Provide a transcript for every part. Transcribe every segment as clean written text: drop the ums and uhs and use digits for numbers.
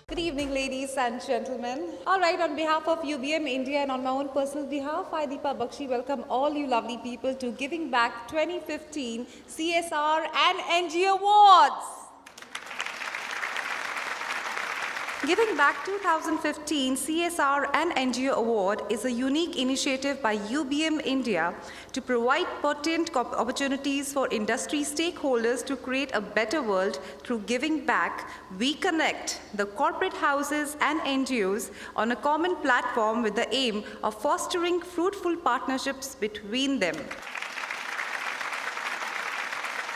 Good evening, ladies and gentlemen. All right, on behalf of UBM India and on my own personal behalf, I, Deepa Bakshi, welcome all you lovely people to Giving Back 2015 CSR and NGO Awards. Giving Back 2015 CSR and NGO Award is a unique initiative by UBM India to provide potent opportunities for industry stakeholders to create a better world through giving back. We connect the corporate houses and NGOs on a common platform with the aim of fostering fruitful partnerships between them.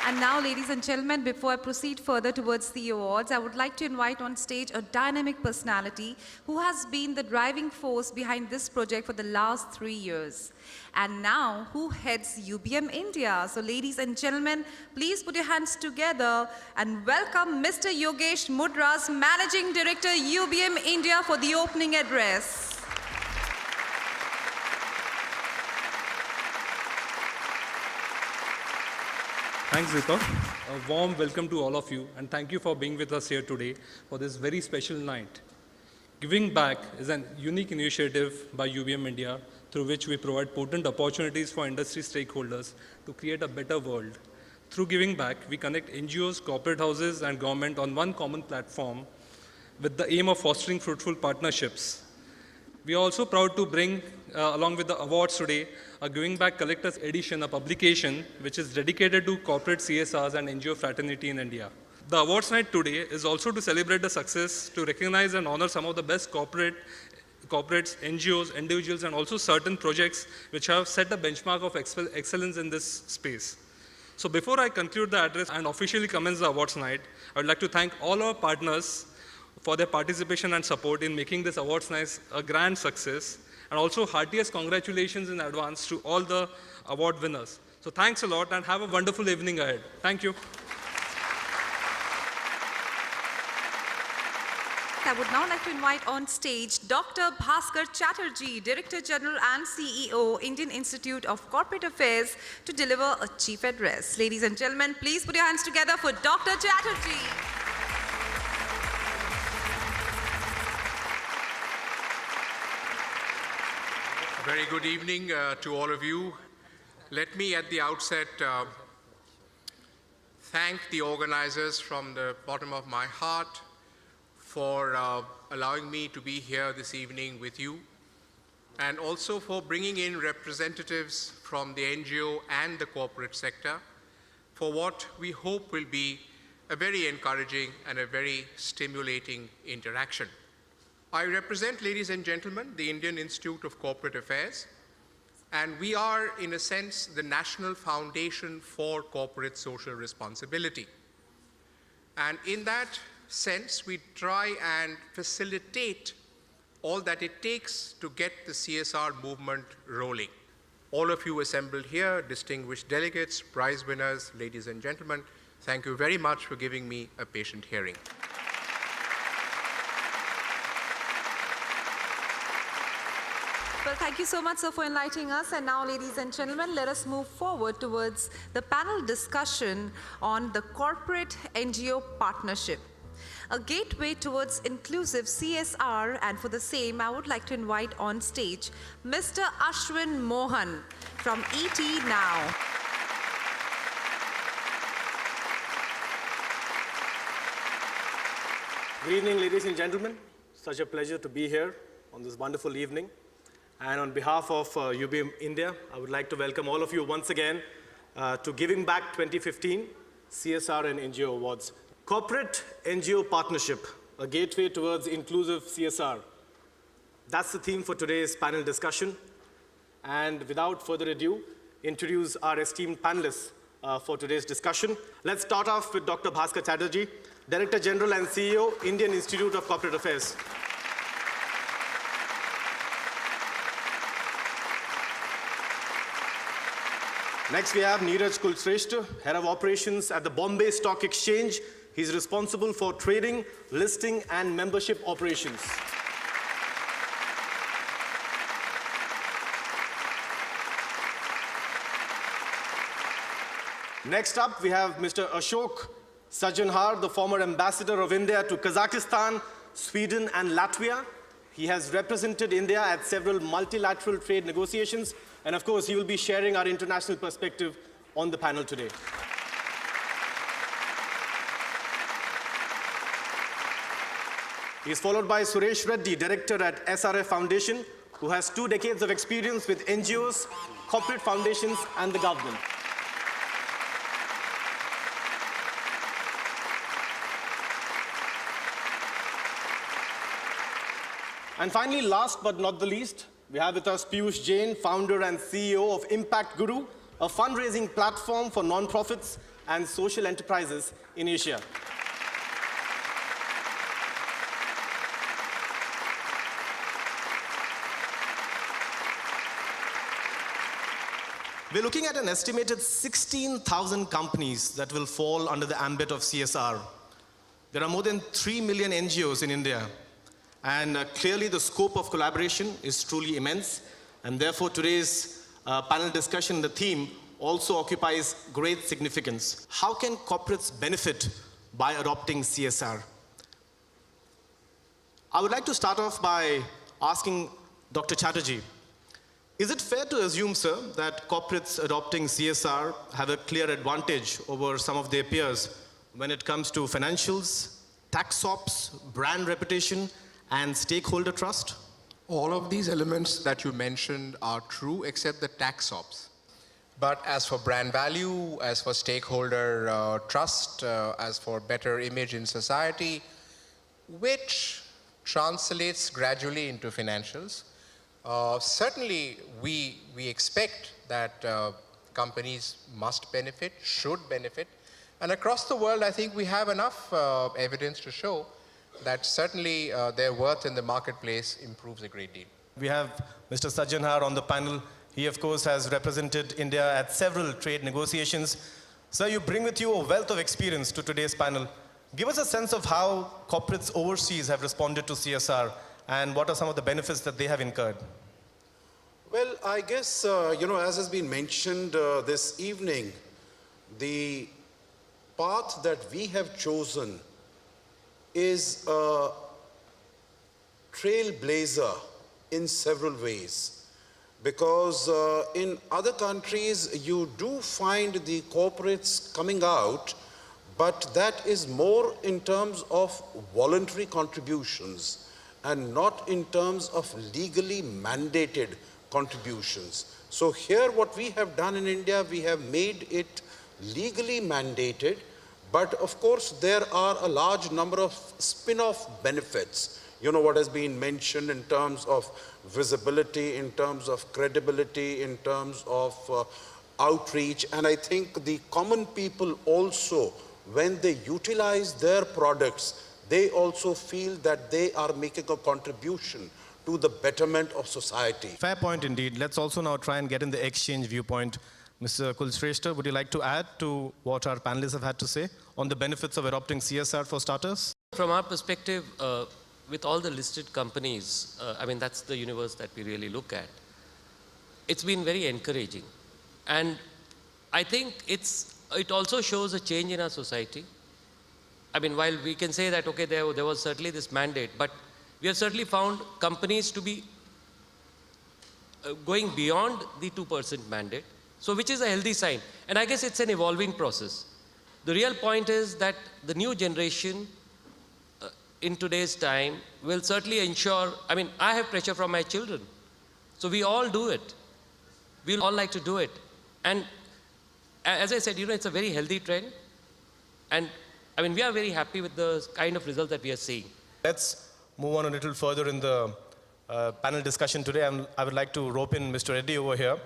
And now, ladies and gentlemen, before I proceed further towards the awards, I would like to invite on stage a dynamic personality who has been the driving force behind this project for the last 3 years. And now, who heads UBM India? So, ladies and gentlemen, please put your hands together and welcome Mr. Yogesh Mudras, Managing Director, UBM India, for the opening address. Thanks, Deepa. A warm welcome to all of you, and thank you for being with us here today for this very special night. Giving Back is a unique initiative by UBM India through which we provide potent opportunities for industry stakeholders to create a better world. Through Giving Back, we connect NGOs, corporate houses, and government on one common platform with the aim of fostering fruitful partnerships. We are also proud to bring, along with the awards today, a Giving Back Collector's Edition, a publication which is dedicated to corporate CSRs and NGO fraternity in India. The awards night today is also to celebrate the success, to recognize and honor some of the best corporates, NGOs, individuals, and also certain projects which have set a benchmark of excellence in this space. So before I conclude the address and officially commence the awards night, I would like to thank all our partners for their participation and support in making this awards night a grand success. And also heartiest congratulations in advance to all the award winners. So thanks a lot and have a wonderful evening ahead. Thank you. I would now like to invite on stage Dr. Bhaskar Chatterjee, Director General and CEO, Indian Institute of Corporate Affairs, to deliver a chief address. Ladies and gentlemen, please put your hands together for Dr. Chatterjee. Very good evening to all of you. Let me at the outset thank the organizers from the bottom of my heart for allowing me to be here this evening with you, and also for bringing in representatives from the NGO and the corporate sector for what we hope will be a very encouraging and a very stimulating interaction. I represent, ladies and gentlemen, the Indian Institute of Corporate Affairs, and we are, in a sense, the National Foundation for Corporate Social Responsibility. And in that sense, we try and facilitate all that it takes to get the CSR movement rolling. All of you assembled here, distinguished delegates, prize winners, ladies and gentlemen, thank you very much for giving me a patient hearing. Well, thank you so much, sir, for enlightening us. And now, ladies and gentlemen, let us move forward towards the panel discussion on the corporate NGO partnership, a gateway towards inclusive CSR. And for the same, I would like to invite on stage Mr. Ashwin Mohan from ET Now. Good evening, ladies and gentlemen. Such a pleasure to be here on this wonderful evening. And on behalf of UBM India, I would like to welcome all of you once again to Giving Back 2015 CSR and NGO Awards. Corporate NGO Partnership, a gateway towards inclusive CSR. That's the theme for today's panel discussion. And without further ado, introduce our esteemed panelists for today's discussion. Let's start off with Dr. Bhaskar Chatterjee, Director General and CEO, Indian Institute of Corporate Affairs. Next, we have Neeraj Kulshrestha, Head of Operations at the Bombay Stock Exchange. He's responsible for trading, listing, and membership operations. Next up, we have Mr. Ashok Sajanhar, the former ambassador of India to Kazakhstan, Sweden, and Latvia. He has represented India at several multilateral trade negotiations, and of course, he will be sharing our international perspective on the panel today. He is followed by Suresh Reddy, director at SRF Foundation, who has 2 decades of experience with NGOs, corporate foundations, and the government. And finally, last but not the least, we have with us Piyush Jain, founder and CEO of Impact Guru, a fundraising platform for non-profits and social enterprises in Asia. We're looking at an estimated 16,000 companies that will fall under the ambit of CSR. There are more than 3 million NGOs in India. And clearly the scope of collaboration is truly immense. And therefore today's panel discussion, the theme, also occupies great significance. How can corporates benefit by adopting CSR? I would like to start off by asking Dr. Chatterjee, is it fair to assume, sir, that corporates adopting CSR have a clear advantage over some of their peers when it comes to financials, tax ops, brand reputation, and stakeholder trust? All of these elements that you mentioned are true except the tax ops. But as for brand value, as for stakeholder trust, as for better image in society, which translates gradually into financials, certainly we expect that companies must benefit, should benefit. And across the world, I think we have enough evidence to show that certainly their worth in the marketplace improves a great deal. We have Mr. Sajanhar on the panel. He, of course, has represented India at several trade negotiations. Sir, you bring with you a wealth of experience to today's panel. Give us a sense of how corporates overseas have responded to CSR and what are some of the benefits that they have incurred. Well, I guess, as has been mentioned this evening, the path that we have chosen is a trailblazer in several ways. Because in other countries, you do find the corporates coming out, but that is more in terms of voluntary contributions and not in terms of legally mandated contributions. So here what we have done in India, we have made it legally mandated. But of course, there are a large number of spin-off benefits. You know what has been mentioned in terms of visibility, in terms of credibility, in terms of outreach. And I think the common people also, when they utilize their products, they also feel that they are making a contribution to the betterment of society. Fair point indeed. Let's also now try and get in the exchange viewpoint. Mr. Kulshrestha, would you like to add to what our panelists have had to say on the benefits of adopting CSR for starters? From our perspective, with all the listed companies, that's the universe that we really look at. It's been very encouraging. And I think it also shows a change in our society. While we can say that, okay, there was certainly this mandate, but we have certainly found companies to be going beyond the 2% mandate. So which is a healthy sign. And I guess it's an evolving process. The real point is that the new generation in today's time will certainly ensure, I have pressure from my children. So we all do it. We all like to do it. And as I said, it's a very healthy trend. And we are very happy with the kind of results that we are seeing. Let's move on a little further in the panel discussion today. I would like to rope in Mr. Reddy over here.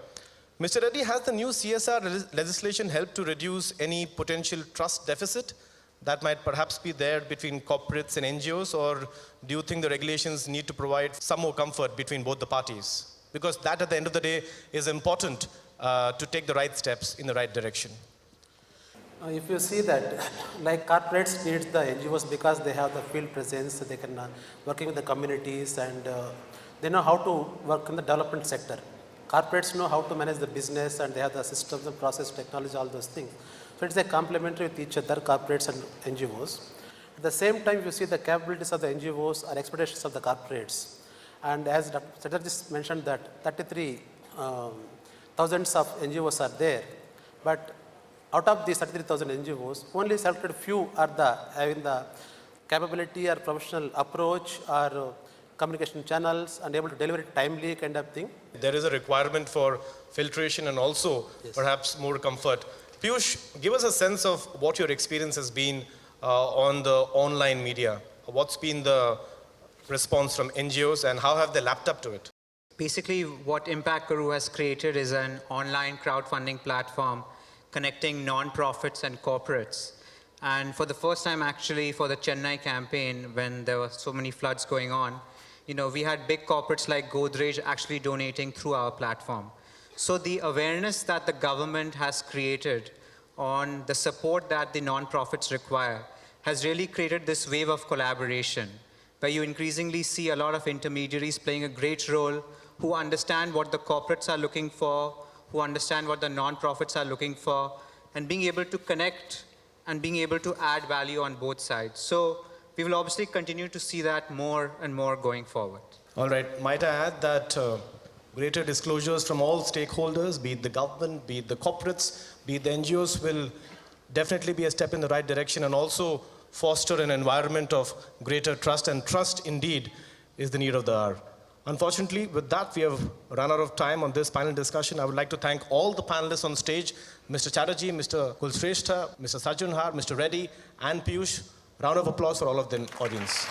Mr. Reddy, has the new CSR legislation helped to reduce any potential trust deficit that might perhaps be there between corporates and NGOs, or do you think the regulations need to provide some more comfort between both the parties? because that at the end of the day is important to take the right steps in the right direction. If you see that, like corporates need the NGOs because they have the field presence, they can working with the communities and they know how to work in the development sector. Corporates know how to manage the business and they have the systems and process technology, all those things. So it's a complementary with each other, corporates and NGOs. At the same time, you see the capabilities of the NGOs or expectations of the corporates. And as Dr. Chatterjee mentioned that 33 thousands of NGOs are there, but out of these 33,000 NGOs, only selected few are having the capability or professional approach or communication channels and able to deliver it timely kind of thing. There is a requirement for filtration and also perhaps more comfort. Piyush, give us a sense of what your experience has been on the online media. What's been the response from NGOs and how have they lapped up to it? Basically, what Impact Guru has created is an online crowdfunding platform connecting non-profits and corporates. And for the first time, actually, for the Chennai campaign, when there were so many floods going on, we had big corporates like Godrej actually donating through our platform. So the awareness that the government has created on the support that the non-profits require has really created this wave of collaboration, where you increasingly see a lot of intermediaries playing a great role who understand what the corporates are looking for, who understand what the non-profits are looking for, and being able to connect and being able to add value on both sides. So we will obviously continue to see that more and more going forward. All right, might I add that greater disclosures from all stakeholders, be it the government, be it the corporates, be it the NGOs, will definitely be a step in the right direction and also foster an environment of greater trust, and trust indeed is the need of the hour. Unfortunately, with that, we have run out of time on this panel discussion. I would like to thank all the panelists on stage, Mr. Chatterjee, Mr. Kulshrestha, Mr. Sajjanhar, Mr. Reddy, and Piyush. Round of applause for all of the audience.